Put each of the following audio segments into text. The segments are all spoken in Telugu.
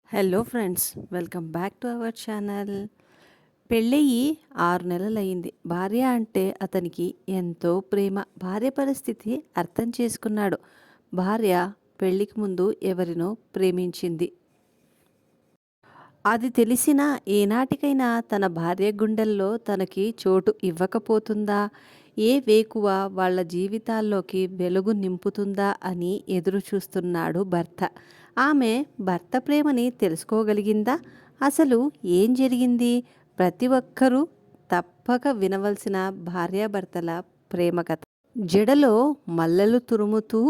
Hello friends, welcome back to our channel. పెళ్ళయి 6 నెలలయ్యింది. భార్య అంటే అతనికి ఎంతో ప్రేమ. భార్య పరిస్థితి అర్థం చేసుకున్నాడు. భార్య పెళ్ళికి ముందు ఎవరినో ప్రేమించింది. అది తెలిసినా ఏనాటికైనా తన భార్య గుండెల్లో తనకి చోటు ఇవ్వకపోతుందా? ఏ వేకువ వాళ్ళ జీవితాల్లోకి వెలుగు నింపుతుందా అని ఎదురు చూస్తున్నాడు భర్త. ఆమె భర్త ప్రేమని తెలుసుకోగలిగిందా? అసలు ఏం జరిగింది? ప్రతి ఒక్కరూ తప్పక వినవలసిన భార్యాభర్తల ప్రేమ కథ. జడలో మల్లెలు తురుముతూ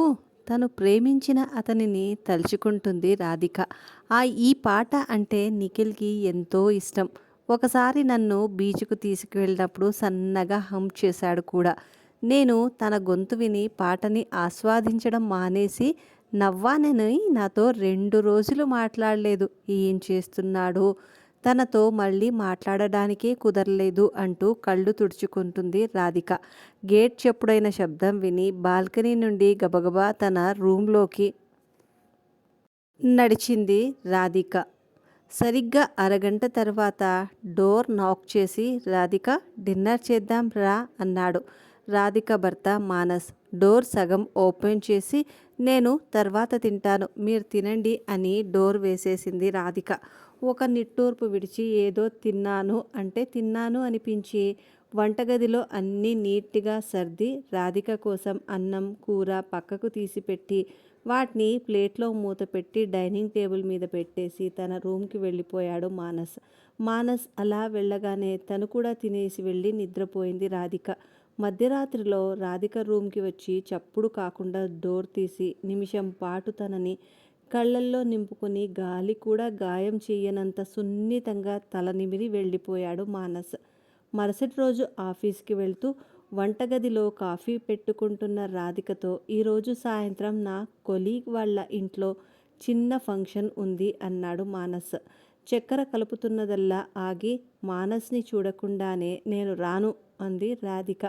తను ప్రేమించిన అతనిని తలుచుకుంటుంది రాధిక. ఈ పాట అంటే నిఖిల్కి ఎంతో ఇష్టం. ఒకసారి నన్ను బీచ్కు తీసుకువెళ్ళినప్పుడు సన్నగా హమ్ చేశాడు కూడా. నేను తన గొంతు విని పాటని ఆస్వాదించడం మానేసి నవ్వానని నాతో 2 రోజులు మాట్లాడలేదు. ఏం చేస్తున్నాడో, తనతో మళ్ళీ మాట్లాడడానికే కుదరలేదు అంటూ కళ్ళు తుడుచుకుంటుంది రాధిక. గేట్ చెప్పుడైన శబ్దం విని బాల్కనీ నుండి గబగబా తన రూంలోకి నడిచింది రాధిక. సరిగ్గా అరగంట తర్వాత డోర్ నాక్ చేసి, రాధిక, డిన్నర్ చేద్దాం రా అన్నాడు. రాధిక భర్త మానస్ డోర్ సగం ఓపెన్ చేసి, నేను తర్వాత తింటాను, మీరు తినండి అని డోర్ వేసేసింది రాధిక. ఒక నిట్టూర్పు విడిచి, ఏదో తిన్నాను అంటే తిన్నాను అనిపించి వంటగదిలో అన్నీ నీట్గా సర్ది రాధిక కోసం అన్నం కూర పక్కకు తీసిపెట్టి వాటిని ప్లేట్లో మూత పెట్టి డైనింగ్ టేబుల్ మీద పెట్టేసి తన రూమ్కి వెళ్ళిపోయాడు మానస్. మానస్ అలా వెళ్ళగానే తను కూడా తినేసి వెళ్ళి నిద్రపోయింది రాధిక. మధ్యరాత్రిలో రాధిక రూమ్కి వచ్చి చప్పుడు కాకుండా డోర్ తీసి నిమిషం పాటు తనని కళ్ళల్లో నింపుకొని గాలి కూడా గాయం చెయ్యనంత సున్నితంగా తల నిమిరి వెళ్ళిపోయాడు మానస్. మరుసటి రోజు ఆఫీస్కి వెళ్తూ వంటగదిలో కాఫీ పెట్టుకుంటున్న రాధికతో, ఈరోజు సాయంత్రం నా కొలీగ్ వాళ్ళ ఇంట్లో చిన్న ఫంక్షన్ ఉంది అన్నాడు మానస్. చక్కెర కలుపుతున్నదల్లా ఆగి మానస్ని చూడకుండానే, నేను రాను అంది రాధిక.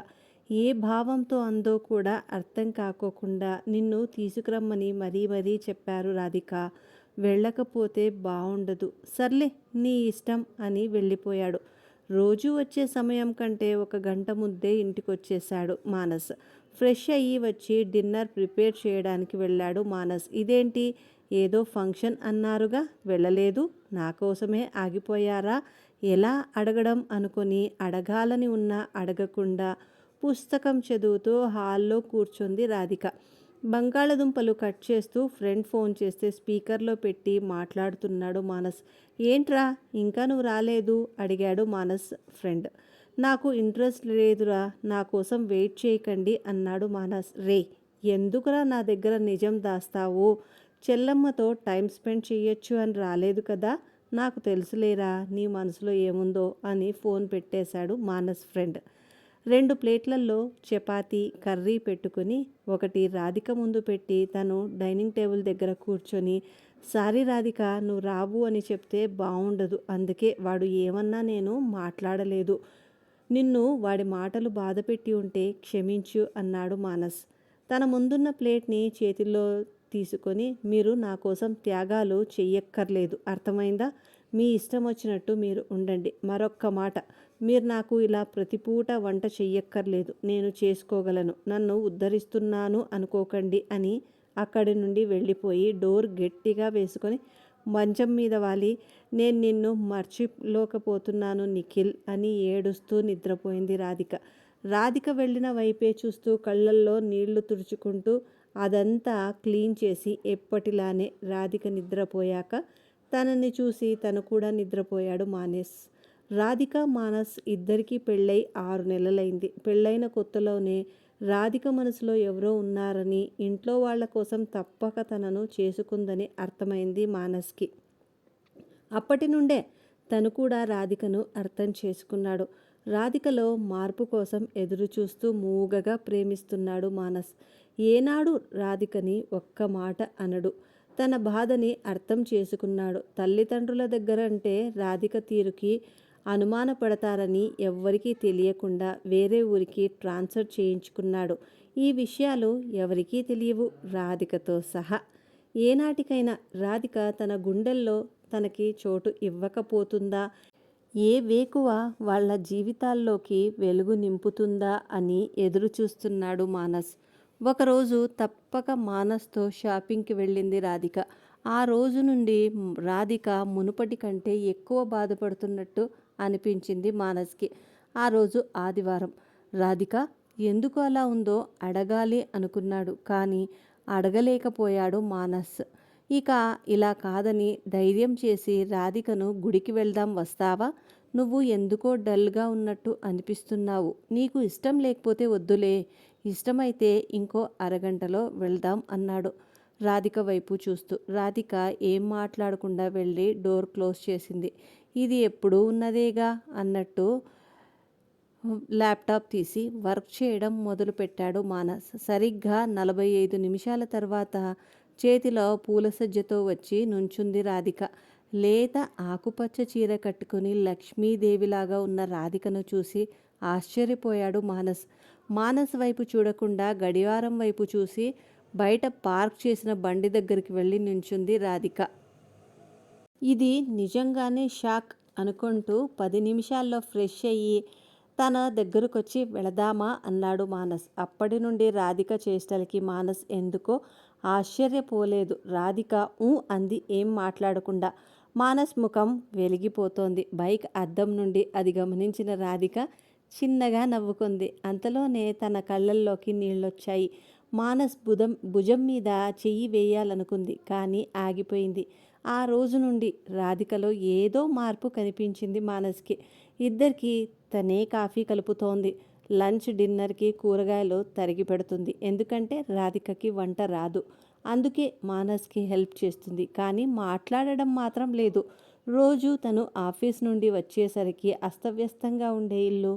ఏ భావంతో అందో కూడా అర్థం కాకోకుండా, నిన్ను తీసుకురమ్మని మరీ మరీ చెప్పారు రాధిక, వెళ్ళకపోతే బావుండదు. సర్లే నీ ఇష్టం అని వెళ్ళిపోయాడు. రోజు వచ్చే సమయం కంటే 1 గంట ముందే ఇంటికొచ్చేశాడు మానస్. ఫ్రెష్ అయ్యి వచ్చి డిన్నర్ ప్రిపేర్ చేయడానికి వెళ్ళాడు మానస్. ఇదేంటి, ఏదో ఫంక్షన్ అన్నారుగా, వెళ్ళలేదు, నా కోసమే ఆగిపోయారా? ఎలా అడగడం అనుకొని అడగాలని ఉన్నా అడగకుండా పుస్తకం చదువుతూ హాల్లో కూర్చుంది రాధిక. బంగాళదుంపలు కట్ చేస్తూ ఫ్రెండ్ ఫోన్ చేస్తే స్పీకర్లో పెట్టి మాట్లాడుతున్నాడు మానస్. ఏంట్రా, ఇంకా నువ్వు రాలేదు అడిగాడు మానస్ ఫ్రెండ్. నాకు ఇంట్రెస్ట్ లేదురా, నా కోసం వెయిట్ చేయకండి అన్నాడు మానస్. రే, ఎందుకురా నా దగ్గర నిజం దాస్తావు? చెల్లమ్మతో టైం స్పెండ్ చెయ్యొచ్చు అని రాలేదు కదా, నాకు తెలుసులేరా నీ మనసులో ఏముందో అని ఫోన్ పెట్టేశాడు మానస్ ఫ్రెండ్. 2 ప్లేట్లలో చపాతీ కర్రీ పెట్టుకుని ఒకటి రాధిక ముందు పెట్టి తను డైనింగ్ టేబుల్ దగ్గర కూర్చొని, సారీ రాధిక, నువ్వు రావు అని చెప్తే బాగుండదు, అందుకే వాడు ఏమన్నా నేను మాట్లాడలేదు, నిన్ను వాడి మాటలు బాధపెట్టి ఉంటే క్షమించు అన్నాడు మానస్. తన ముందున్న ప్లేట్ని చేతిలో తీసుకొని, మీరు నా కోసం త్యాగాలు చెయ్యక్కర్లేదు, అర్థమైందా? మీ ఇష్టం వచ్చినట్టు మీరు ఉండండి. మరొక్క మాట, మీరు నాకు ఇలా ప్రతిపూట వంట చెయ్యక్కర్లేదు, నేను చేసుకోగలను, నన్ను ఉద్ధరిస్తున్నాను అనుకోకండి అని అక్కడి నుండి వెళ్ళిపోయి డోర్ గట్టిగా వేసుకొని మంచం మీద వాలి, నేను నిన్ను మర్చిలోకపోతున్నాను నిఖిల్ అని ఏడుస్తూ నిద్రపోయింది రాధిక. రాధిక వెళ్ళిన వైపే చూస్తూ కళ్ళల్లో నీళ్లు తుడుచుకుంటూ అదంతా క్లీన్ చేసి ఎప్పటిలానే రాధిక నిద్రపోయాక తనని చూసి తను కూడా నిద్రపోయాడు మానస్. రాధిక మానస్ ఇద్దరికీ పెళ్ళై 6 నెలలైంది. పెళ్ళైన కొత్తలోనే రాధిక మనసులో ఎవరో ఉన్నారని, ఇంట్లో వాళ్ళ కోసం తప్పక తనను చేసుకుందని అర్థమైంది మానస్కి. అప్పటి నుండే తను కూడా రాధికను అర్థం చేసుకున్నాడు. రాధికలో మార్పు కోసం ఎదురు చూస్తూ మూగగా ప్రేమిస్తున్నాడు మానస్. ఏనాడు రాధికని ఒక్క మాట అనడు. తన బాధని అర్థం చేసుకున్నాడు. తల్లిదండ్రుల దగ్గర అంటే రాధిక తీరుకి అనుమానపడతారని ఎవ్వరికీ తెలియకుండా వేరే ఊరికి ట్రాన్స్ఫర్ చేయించుకున్నాడు. ఈ విషయాలు ఎవరికీ తెలియవు, రాధికతో సహా. ఏనాటికైనా రాధిక తన గుండెల్లో తనకి చోటు ఇవ్వకపోతుందా? ఏ వేకువ వాళ్ళ జీవితాల్లోకి వెలుగు నింపుతుందా అని ఎదురు చూస్తున్నాడు మానస్. ఒకరోజు తప్పక మానస్తో షాపింగ్కి వెళ్ళింది రాధిక. ఆ రోజు నుండి రాధిక మునుపటి కంటే ఎక్కువ బాధపడుతున్నట్టు అనిపించింది మానస్కి. ఆ రోజు ఆదివారం. రాధిక ఎందుకు అలా ఉందో అడగాలి అనుకున్నాడు, కానీ అడగలేకపోయాడు మానస్. ఇక ఇలా కాదని ధైర్యం చేసి రాధికను గుడికి వెళ్దాం వస్తావా? నువ్వు ఎందుకో డల్గా ఉన్నట్టు అనిపిస్తున్నావు. నీకు ఇష్టం లేకపోతే వద్దులే. ఇష్టమైతే ఇంకో అరగంటలో వెళ్దాం అన్నాడు రాధిక వైపు చూస్తూ. రాధిక ఏం మాట్లాడకుండా వెళ్ళి డోర్ క్లోజ్ చేసింది. ఇది ఎప్పుడూ ఉన్నదేగా అన్నట్టు ల్యాప్టాప్ తీసి వర్క్ చేయడం మొదలుపెట్టాడు మానస్. సరిగ్గా 45 నిమిషాల తర్వాత చేతిలో పూల సజ్జతో వచ్చి నుంచుంది రాధిక. లేత ఆకుపచ్చ చీర కట్టుకుని లక్ష్మీదేవిలాగా ఉన్న రాధికను చూసి ఆశ్చర్యపోయాడు మానస్. మానస్ వైపు చూడకుండా గడియారం వైపు చూసి బయట పార్క్ చేసిన బండి దగ్గరికి వెళ్ళి నుంచుంది రాధిక. ఇది నిజంగానే షాక్ అనుకుంటూ 10 నిమిషాల్లో ఫ్రెష్ అయ్యి తన దగ్గరకొచ్చి వెళదామా అన్నాడు మానస్. అప్పటి నుండి రాధిక చేష్టలకి మానస్ ఎందుకో ఆశ్చర్యపోలేదు. రాధిక ఊ అంది ఏం మాట్లాడకుండా. మానస్ ముఖం వెలిగిపోతోంది. బైక్ అద్దం నుండి అది గమనించిన రాధిక చిన్నగా నవ్వుకుంది. అంతలోనే తన కళ్ళల్లోకి నీళ్ళొచ్చాయి. మానస్ భుజం మీద చెయ్యి వేయాలనుకుంది, కానీ ఆగిపోయింది. ఆ రోజు నుండి రాధికలో ఏదో మార్పు కనిపించింది మానస్కి. ఇద్దరికి తనే కాఫీ కలుపుతోంది. లంచ్ డిన్నర్కి కూరగాయలు తరిగి పెడుతుంది. ఎందుకంటే రాధికకి వంట రాదు. అందుకే మానస్కి హెల్ప్ చేస్తుంది, కానీ మాట్లాడడం మాత్రం లేదు. రోజు తను ఆఫీస్ నుండి వచ్చేసరికి అస్తవ్యస్తంగా ఉండే ఇల్లు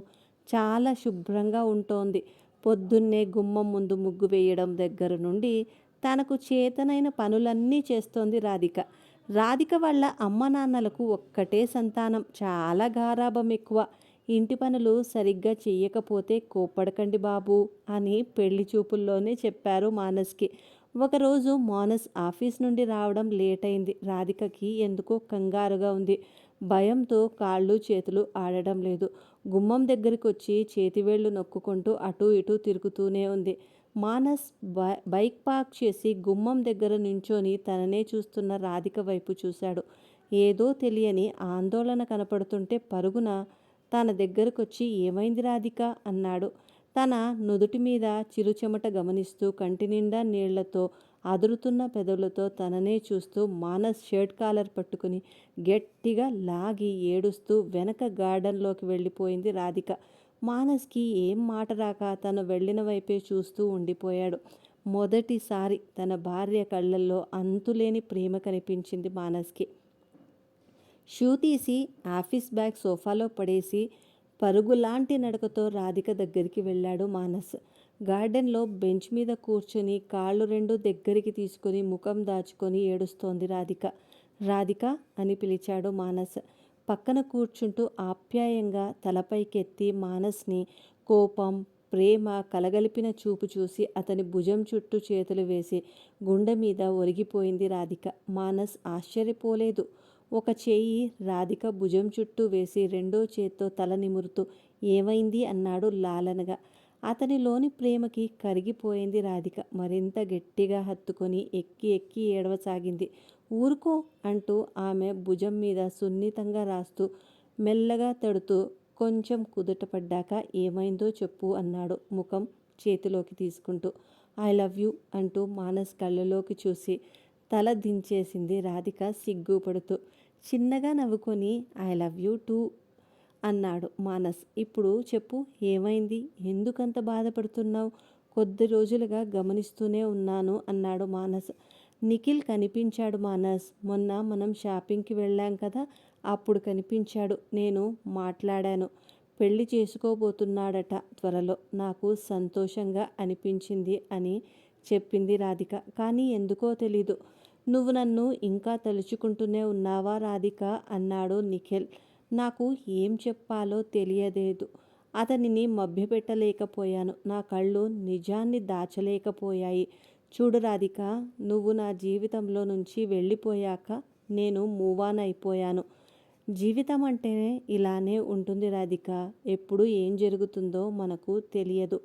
చాలా శుభ్రంగా ఉంటోంది. పొద్దున్నే గుమ్మం ముందు ముగ్గు వేయడం దగ్గర నుండి తనకు చేతనైన పనులన్నీ చేస్తోంది రాధిక. రాధిక వాళ్ళ అమ్మ నాన్నలకు ఒక్కటే సంతానం. చాలా గారాబం ఎక్కువ. ఇంటి పనులు సరిగ్గా చెయ్యకపోతే కోప్పడకండి బాబు అని పెళ్లి చూపుల్లోనే చెప్పారు మానస్కి. ఒకరోజు మానస్ ఆఫీస్ నుండి రావడం లేట్ అయింది. రాధికకి ఎందుకో కంగారుగా ఉంది. భయంతో కాళ్ళు చేతులు ఆడడం లేదు. గుమ్మం దగ్గరికి వచ్చి చేతివేళ్లు నొక్కుకుంటూ అటూ ఇటూ తిరుగుతూనే ఉంది. మానస్ బైక్ పార్క్ చేసి గుమ్మం దగ్గర నించొని తననే చూస్తున్న రాధిక వైపు చూశాడు. ఏదో తెలియని ఆందోళన కనపడుతుంటే పరుగున తన దగ్గరకొచ్చి ఏమైంది రాధిక అన్నాడు. తన నుదుటి మీద చిరుచెమట గమనిస్తూ కంటి నిండా నీళ్లతో అదురుతున్న పెదవులతో తననే చూస్తూ మానస్ షర్ట్ కాలర్ పట్టుకుని గట్టిగా లాగి ఏడుస్తూ వెనక గార్డెన్లోకి వెళ్ళిపోయింది రాధిక. మానస్కి ఏం మాట రాక తను వెళ్ళిన వైపే చూస్తూ ఉండిపోయాడు. మొదటిసారి తన భార్య కళ్ళల్లో అంతులేని ప్రేమ కనిపించింది మానస్కి. షూ తీసి ఆఫీస్ బ్యాగ్ సోఫాలో పడేసి పరుగులాంటి నడకతో రాధిక దగ్గరికి వెళ్ళాడు మానస్. గార్డెన్లో బెంచ్ మీద కూర్చొని కాళ్ళు రెండు దగ్గరికి తీసుకొని ముఖం దాచుకొని ఏడుస్తోంది రాధిక. రాధిక అని పిలిచాడు మానస్. పక్కన కూర్చుంటూ ఆప్యాయంగా తలపైకెత్తి మానస్ని కోపం ప్రేమ కలగలిపిన చూపు చూసి అతని భుజం చుట్టూ చేతులు వేసి గుండె మీద ఒరిగిపోయింది రాధిక. మానస్ ఆశ్చర్యపోలేదు. ఒక చేయి రాధిక భుజం చుట్టూ వేసి రెండో చేత్తో తల నిమురుతూ ఏమైంది అన్నాడు లాలనగా. అతనిలోని ప్రేమకి కరిగిపోయింది రాధిక. మరింత గట్టిగా హత్తుకొని ఎక్కి ఎక్కి ఏడవసాగింది. ఊరుకో అంటూ ఆమె భుజం మీద సున్నితంగా రాస్తూ మెల్లగా తడుతూ కొంచెం కుదుటపడ్డాక ఏమైందో చెప్పు అన్నాడు ముఖం చేతిలోకి తీసుకుంటూ. ఐ లవ్ యూ అంటూ మానస్ కళ్ళలోకి చూసి తల దించేసింది రాధిక సిగ్గుపడుతూ. చిన్నగా నవ్వుకొని ఐ లవ్ యూ టూ అన్నాడు మానస్. ఇప్పుడు చెప్పు ఏమైంది? ఎందుకంత బాధపడుతున్నావు? కొద్ది రోజులుగా గమనిస్తూనే ఉన్నాను అన్నాడు మానస్. నిఖిల్ కనిపించాడు మానస్. మొన్న మనం షాపింగ్కి వెళ్ళాం కదా, అప్పుడు కనిపించాడు. నేను మాట్లాడాను. పెళ్లి చేసుకోబోతున్నాడట త్వరలో. నాకు సంతోషంగా అనిపించింది అని చెప్పింది రాధిక. కానీ ఎందుకో తెలీదు, నువ్వు నన్ను ఇంకా తలుచుకుంటూనే ఉన్నావా రాధిక అన్నాడు నిఖిల్. నాకు ఏం చెప్పాలో తెలియలేదు. అతనిని మభ్యపెట్టలేకపోయాను. నా కళ్ళు నిజాన్ని దాచలేకపోయాయి. చూడు రాధిక, నువ్వు నా జీవితంలో నుంచి వెళ్ళిపోయాక నేను మూవ్ ఆన్ అయిపోయాను. జీవితం అంటేనే ఇలానే ఉంటుంది రాధిక. ఎప్పుడు ఏం జరుగుతుందో మనకు తెలియదు.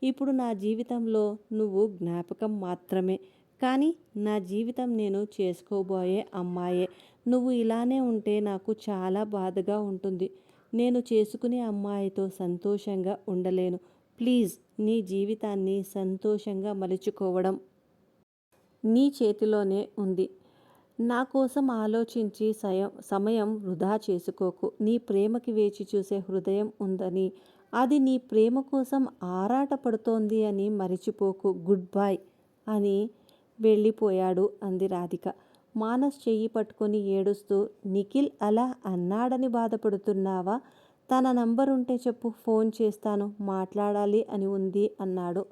ఇప్పుడు నా జీవితంలో నువ్వు జ్ఞాపకం మాత్రమే. కానీ నా జీవితం నేను చేసుకోబోయే అమ్మాయే. నువ్వు ఇలానే ఉంటే నాకు చాలా బాధగా ఉంటుంది. నేను చేసుకునే అమ్మాయితో సంతోషంగా ఉండలేను. ప్లీజ్ నీ జీవితాన్ని సంతోషంగా మలుచుకోవడం నీ చేతిలోనే ఉంది. నా కోసం ఆలోచించి సమయం వృధా చేసుకోకు. నీ ప్రేమకి వేచి చూసే హృదయం ఉందని, అది నీ ప్రేమ కోసం ఆరాటపడుతోంది అని మరిచిపోకు. గుడ్ బై అని వెళ్ళిపోయాడు అంది రాధిక. మానస్ చెయ్యి పట్టుకొని ఏడుస్తూ, నిఖిల్ అలా అన్నాడని బాధపడుతున్నావా? తన నంబర్ ఉంటే చెప్పు, ఫోన్ చేస్తాను, మాట్లాడాలి అని ఉంది అన్నాడు.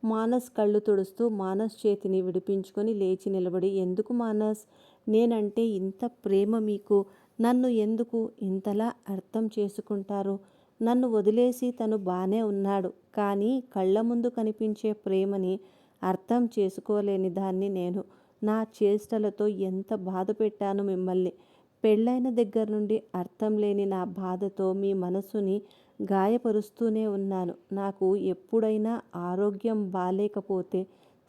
మానస్ కళ్ళు తుడుస్తూ మానస్ చేతిని విడిపించుకొని లేచి నిలబడి, ఎందుకు మానస్? నేనంటే ఇంత ప్రేమ మీకు. నన్ను ఎందుకు ఇంతలా అర్థం చేసుకుంటారు? నన్ను వదిలేసి తను బానే ఉన్నాడు, కానీ కళ్ళ ముందు కనిపించే ప్రేమని అర్థం చేసుకోలేని దాన్ని నేను. నా చేష్టలతో ఎంత బాధ పెట్టాను మిమ్మల్ని. పెళ్ళైన దగ్గర నుండి అర్థం లేని నా బాధతో మీ మనసుని గాయపరుస్తూనే ఉన్నాను. నాకు ఎప్పుడైనా ఆరోగ్యం బాలేకపోతే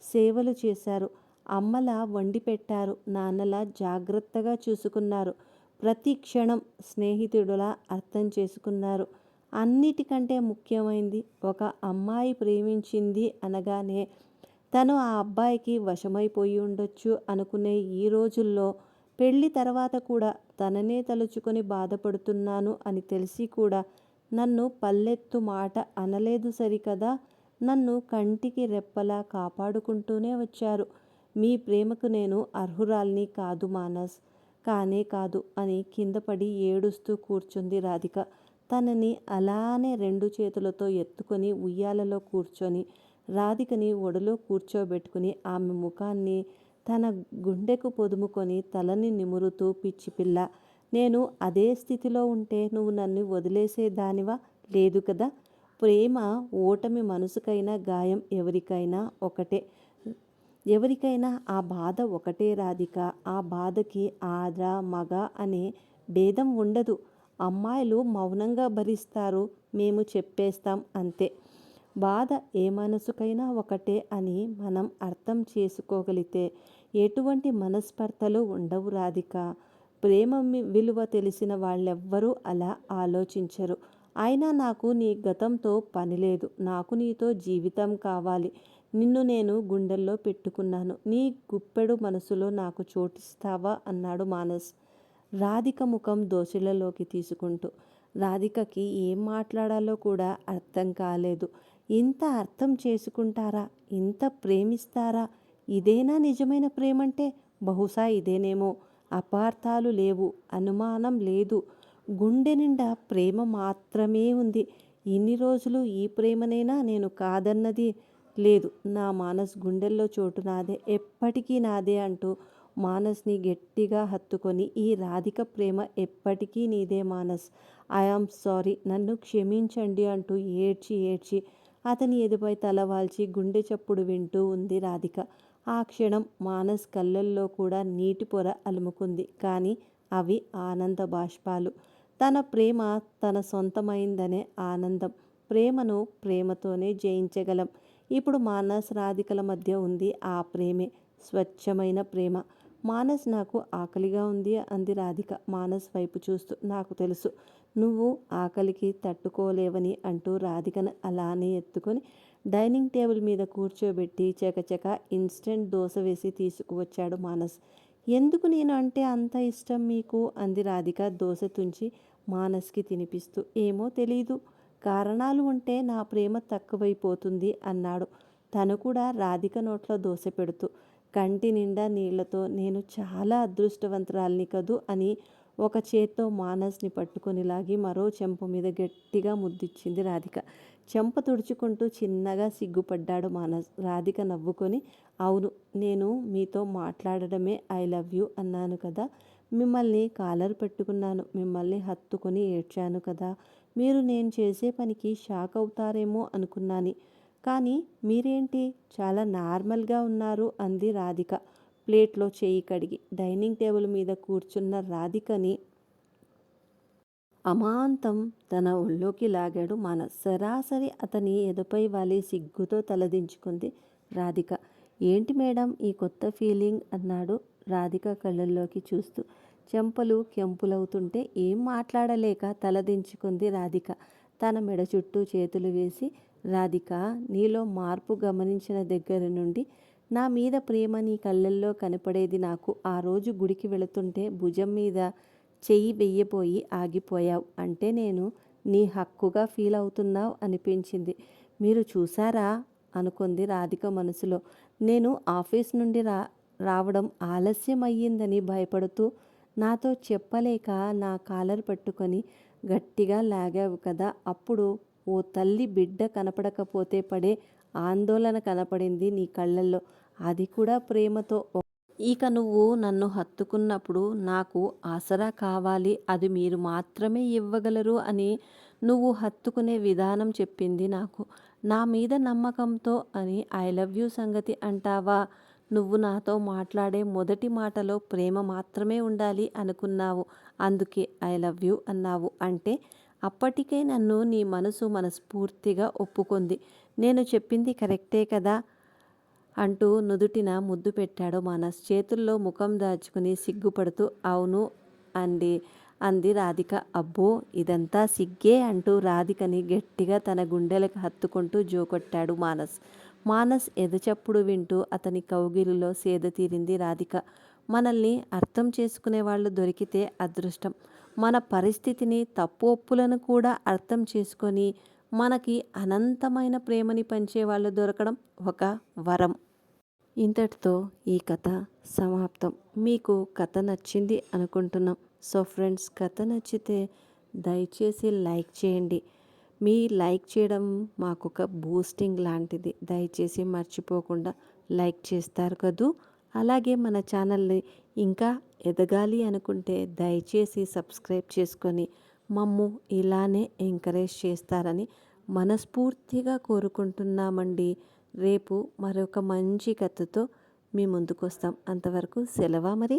సేవలు చేశారు. అమ్మలా వండి పెట్టారు. నాన్నలా జాగ్రత్తగా చూసుకున్నారు. ప్రతి క్షణం స్నేహితుడులా అర్థం చేసుకున్నారు. అన్నిటికంటే ముఖ్యమైంది, ఒక అమ్మాయి ప్రేమించింది అనగానే తను ఆ అబ్బాయికి వశమైపోయి ఉండొచ్చు అనుకునే ఈ రోజుల్లో పెళ్ళి తర్వాత కూడా తననే తలుచుకొని బాధపడుతున్నాను అని తెలిసి కూడా నన్ను పల్లెత్తు మాట అనలేదు సరికదా. నన్ను కంటికి రెప్పలా కాపాడుకుంటూనే వచ్చారు. మీ ప్రేమకు నేను అర్హురాల్ని కాదు మానస్, కానే కాదు అని కింద పడి ఏడుస్తూ కూర్చుంది రాధిక. తనని అలానే రెండు చేతులతో ఎత్తుకొని ఉయ్యాలలో కూర్చొని రాధికని ఒడిలో కూర్చోబెట్టుకుని ఆమె ముఖాన్ని తన గుండెకు పొదుముకొని తలని నిమురుతూ, పిచ్చిపిల్ల, నేను అదే స్థితిలో ఉంటే నువ్వు నన్ను వదిలేసేదానివా? లేదు కదా. ప్రేమ ఓటమి మనసుకైనా గాయం ఎవరికైనా ఒకటే. ఎవరికైనా ఆ బాధ ఒకటే రాధిక. ఆ బాధకి ఆడ మగ అనే భేదం ఉండదు. అమ్మాయిలు మౌనంగా భరిస్తారు, మేము చెప్పేస్తాం అంతే. బాధ ఏ మనసుకైనా ఒకటే అని మనం అర్థం చేసుకోగలిగితే ఎటువంటి మనస్పర్ధలు ఉండవు రాధిక. ప్రేమ విలువ తెలిసిన వాళ్ళెవ్వరూ అలా ఆలోచించరు. అయినా నాకు నీ గతంతో పని లేదు. నాకు నీతో జీవితం కావాలి. నిన్ను నేను గుండెల్లో పెట్టుకున్నాను. నీ గుప్పెడు మనసులో నాకు చోటిస్తావా అన్నాడు మానస్ రాధిక ముఖం దోసిళ్లలోకి తీసుకుంటూ. రాధికకి ఏం మాట్లాడాలో కూడా అర్థం కాలేదు. ఇంత అర్థం చేసుకుంటారా? ఇంత ప్రేమిస్తారా? ఇదేనా నిజమైన ప్రేమంటే? బహుశా ఇదేనేమో. అపార్థాలు లేవు, అనుమానం లేదు, గుండె నిండా ప్రేమ మాత్రమే ఉంది. ఇన్ని రోజులు ఈ ప్రేమనేనా నేను కాదన్నది? లేదు, నా మానస్ గుండెల్లో చోటు నాదే, ఎప్పటికీ నాదే అంటూ మానస్ని గట్టిగా హత్తుకొని, ఈ రాధిక ప్రేమ ఎప్పటికీ నీదే మానస్. ఐఆమ్ సారీ, నన్ను క్షమించండి అంటూ ఏడ్చి ఏడ్చి అతని ఎదుపై తలవాల్చి గుండె చప్పుడు వింటూ ఉంది రాధిక. ఆ క్షణం మానస్ కళ్ళల్లో కూడా నీటి పొర అలుముకుంది. కానీ అవి ఆనంద బాష్పాలు. తన ప్రేమ తన సొంతమైందనే ఆనందం. ప్రేమను ప్రేమతోనే జయించగలం. ఇప్పుడు మానస్ రాధికల మధ్య ఉంది ఆ ప్రేమే, స్వచ్ఛమైన ప్రేమ. మానస్, నాకు ఆకలిగా ఉంది అంది రాధిక మానస్ వైపు చూస్తూ. నాకు తెలుసు, నువ్వు ఆకలికి తట్టుకోలేవని అంటూ రాధికను అలానే ఎత్తుకొని డైనింగ్ టేబుల్ మీద కూర్చోబెట్టి చకచక ఇన్స్టెంట్ దోశ వేసి తీసుకువచ్చాడు మానస్. ఎందుకు నేను అంటే అంత ఇష్టం మీకు అంది రాధిక దోశ తుంచి మానస్కి తినిపిస్తూ. ఏమో తెలీదు, కారణాలు ఉంటే నా ప్రేమ తక్కువైపోతుంది అన్నాడు తను కూడా రాధిక నోట్లో దోశ పెడుతూ. కంటి నిండా నీళ్లతో, నేను చాలా అదృష్టవంతురాల్ని కదూ అని ఒక చేత్తో మానస్ని పట్టుకొని లాగి మరో చెంప మీద గట్టిగా ముద్దిచ్చింది రాధిక. చెంప తుడుచుకుంటూ చిన్నగా సిగ్గుపడ్డాడు మానస్. రాధిక నవ్వుకొని, అవును, నేను మీతో మాట్లాడడమే ఐ లవ్ యూ అన్నాను కదా. మిమ్మల్ని కాలర్ పెట్టుకున్నాను, మిమ్మల్ని హత్తుకొని ఏడ్చాను కదా. మీరు నేను చేసే పనికి షాక్ అవుతారేమో అనుకున్నాను. కానీ మీరేంటి చాలా నార్మల్గా ఉన్నారు అంది రాధిక ప్లేట్లో చేయి కడిగి డైనింగ్ టేబుల్ మీద కూర్చున్న రాధికని అమాంతం తన ఒళ్ళోకి లాగాడు మానస్. సరాసరి అతని ఎదపై వాలి సిగ్గుతో తలదించుకుంది రాధిక. ఏంటి మేడం ఈ కొత్త ఫీలింగ్ అన్నాడు రాధిక కళ్ళల్లోకి చూస్తూ. చెంపలు కెంపులవుతుంటే ఏం మాట్లాడలేక తలదించుకుంది రాధిక. తన మెడ చుట్టూ చేతులు వేసి, రాధిక నీలో మార్పు గమనించిన దగ్గర నుండి నా మీద ప్రేమ నీ కళ్ళల్లో కనపడేది నాకు. ఆ రోజు గుడికి వెళుతుంటే భుజం మీద చెయ్యి వెయ్యబోయి ఆగిపోయావు అంటే నేను నీ హక్కుగా ఫీల్ అవుతున్నావు అనిపించింది. మీరు చూసారా అనుకుంది రాధిక మనసులో. నేను ఆఫీస్ నుండి రావడం ఆలస్యం అయ్యిందని భయపడుతూ నాతో చెప్పలేక నా కాలర్ పట్టుకొని గట్టిగా లాగావు కదా. అప్పుడు ఓ తల్లి బిడ్డ కనపడకపోతే పడే ఆందోళన కనపడింది నీ కళ్ళల్లో, అది కూడా ప్రేమతో. ఇక నువ్వు నన్ను హత్తుకున్నప్పుడు నాకు ఆసరా కావాలి, అది మీరు మాత్రమే ఇవ్వగలరు అని నువ్వు హత్తుకునే విధానం చెప్పింది నాకు. నా మీద నమ్మకంతో అని ఐ లవ్ యూ సంగతి అంటావా? నువ్వు నాతో మాట్లాడే మొదటి మాటలో ప్రేమ మాత్రమే ఉండాలి అనుకున్నావు, అందుకే ఐ లవ్ యూ అన్నావు. అంటే అప్పటికే నన్ను నీ మనసు మనస్ఫూర్తిగా ఒప్పుకుంది. నేను చెప్పింది కరెక్టే కదా అంటూ నుదుటిన ముద్దు పెట్టాడు మానస్. చేతుల్లో ముఖం దాచుకుని సిగ్గుపడుతూ అవును అంది రాధిక. అబ్బో ఇదంతా సిగ్గే అంటూ రాధికని గట్టిగా తన గుండెలకు హత్తుకుంటూ జోకొట్టాడు మానస్. మానస్ ఎదచప్పుడు వింటూ అతని కౌగిలిలో సేద తీరింది రాధిక. మనల్ని అర్థం చేసుకునే వాళ్ళు దొరికితే అదృష్టం. మన పరిస్థితిని, తప్పు ఒప్పులను కూడా అర్థం చేసుకొని మనకి అనంతమైన ప్రేమని పంచేవాళ్ళు దొరకడం ఒక వరం. ఇంతటితో ఈ కథ సమాప్తం. మీకు కథ నచ్చింది అనుకుంటున్నాం. సో ఫ్రెండ్స్, కథ నచ్చితే దయచేసి లైక్ చేయండి. మీ లైక్ చేయడం మాకొక బూస్టింగ్ లాంటిది. దయచేసి మర్చిపోకుండా లైక్ చేస్తారు కదూ. అలాగే మన ఛానల్ని ఇంకా ఎదగాలి అనుకుంటే దయచేసి సబ్స్క్రైబ్ చేసుకొని మమ్ము ఇలానే ఎంకరేజ్ చేస్తారని మనస్ఫూర్తిగా కోరుకుంటున్నామండి. రేపు మరొక మంచి కథతో మీ ముందుకు వస్తాం. అంతవరకు సెలవా మరి.